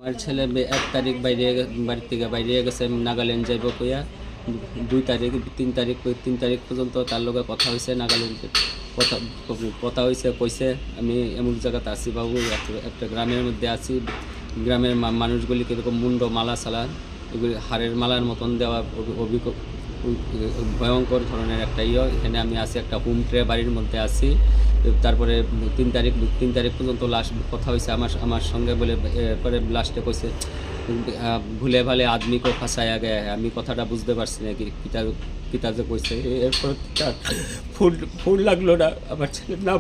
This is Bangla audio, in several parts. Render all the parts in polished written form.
আমার ছেলে 1 তারিখ বাড়ি থেকে বাইরে গেছে, নাগাল্যান্ড যাইব কইয়া। 2 তারিখ 3 তারিখ পর্যন্ত তার লগে কথা হয়েছে। নাগাল্যান্ডে কথা হয়েছে, কইছে আমি এমন জায়গাতে আছি বাবু, একটা গ্রামের মধ্যে আছি। গ্রামের মানুষগুলি কীরকম মুন্ড মালা সালা এগুলি হাড়ের মালার মতন দেওয়া ভয়ঙ্কর ধরনের একটা এখানে আমি আছি, একটা হোম ট্রে বাড়ির মধ্যে আছি। তারপরে 3 তারিখ পর্যন্ত লাস্ট কথা হয়েছে আমার সঙ্গে বলে। এরপরে লাস্টে কইছে ভুলে ভালে আদমি কো ফাঁসায়া গেয়া। আমি কথাটা বুঝতে পারছি না কিতা যে কইছে। এরপর ফুল লাগলো না আমার ছেলে, না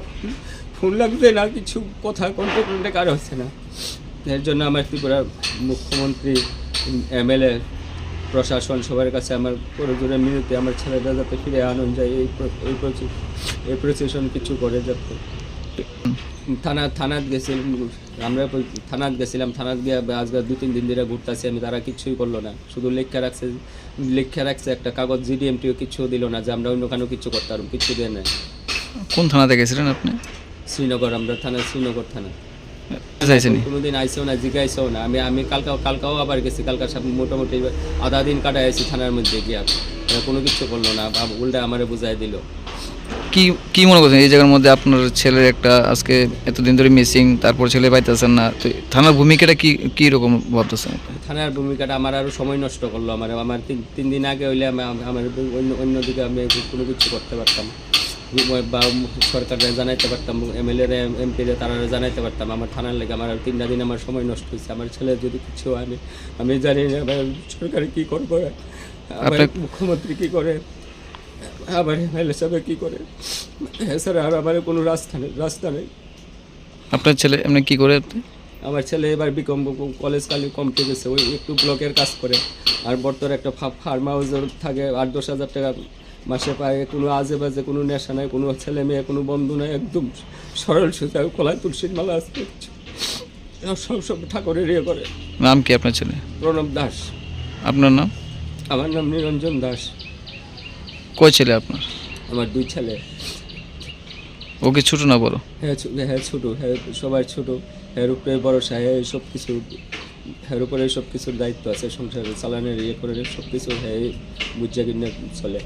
ফুল লাগবে না, কিছু কথা কন্ট্রোল কার হচ্ছে না। এর জন্য আমার ত্রিপুরার মুখ্যমন্ত্রী, MLA, প্রশাসন সবার কাছে আমার জোরে মিনতি, আমার ছেলেটা যাতে ফিরে আনন্দ যায়, এই প্রশাসন কিছু করে যাতে। থানাত গেছিলাম আমরা, থানাত গেছিলাম। থানাত গিয়ে আজকে 2-3 দিন ধরে ঘুরতেছি আমি, তারা কিচ্ছুই করলো না। শুধু লেখা রাখছে একটা কাগজ, GDMটিও কিচ্ছু দিল না যে আমরা অন্য কারো কিচ্ছু করতে পারবো, কিচ্ছু দেয় না। কোন থানাতে গেছিলেন আপনি? শ্রীনগর, আমরা শ্রীনগর থানা। কোনোদিন আইসেও না, জিজ্ঞাসেও না। আমি কালকাও আবার গেছি, কালকার সব মোটামুটি আধা দিন কাটাই আছি থানার মধ্যে গিয়া, কোনো কিছু করলো না, উল্টা আমারে বুঝাই দিল। কি মনে করছেন এই জায়গার মধ্যে আপনার ছেলের একটা আজকে এতদিন ধরে মিসিং, তারপর ছেলে পাইতেছেন না, তো থানার ভূমিকাটা কি রকম ভাবতেছেন? থানার ভূমিকাটা আমার আরও সময় নষ্ট করলো। আমার 3 দিন আগে হইলে আমার অন্যদিকে আমি কোনো কিছু করতে পারতাম, বা সরকারে জানাইতে পারতাম, MLA MP-রে তারা জানাইতে পারতাম। আমার থানার লেগে আমার 3 দিন আমার সময় নষ্ট হয়েছে। আমার ছেলে যদি কিছু আমি জানি না সরকার কী করবো, আবার মুখ্যমন্ত্রী কী করে, আবার MLA সাহেব কী করে, এছাড়া আর আমার কোনো রাস্তা নেই। আপনার ছেলে এমনি কী করে? আমার ছেলে এবার বিকম কলেজ কমপ্লিট গেছে, ওই একটু ব্লকের কাজ করে। আর বর্তমানে একটা ফার্ম হাউসের থাকে, 8-10 হাজার টাকা মাসে পায়। কোনো আজে বাজে কোনো নেশা নাই, কোনো ছেলে মেয়ে, কোনো বন্ধু নাই, একদম সরল সোজা, কলায় তুলসীর মালা আসতে সব ঠাকুরের করে। নাম কি আপনার ছেলে? প্রণব দাস। আপনার নাম? আমার নাম নিরঞ্জন দাস। কয় ছেলে আপনার? আমার 2 ছেলে। ও কি ছোটো না বড়? হ্যাঁ ছোটো, হ্যাঁ সবাই ছোটো। এর উপরে ভরসা, সব কিছু এর উপরে সব কিছুর দায়িত্ব আছে, সংসারে চালানের করে সব কিছু বুঝে কিনে চলে।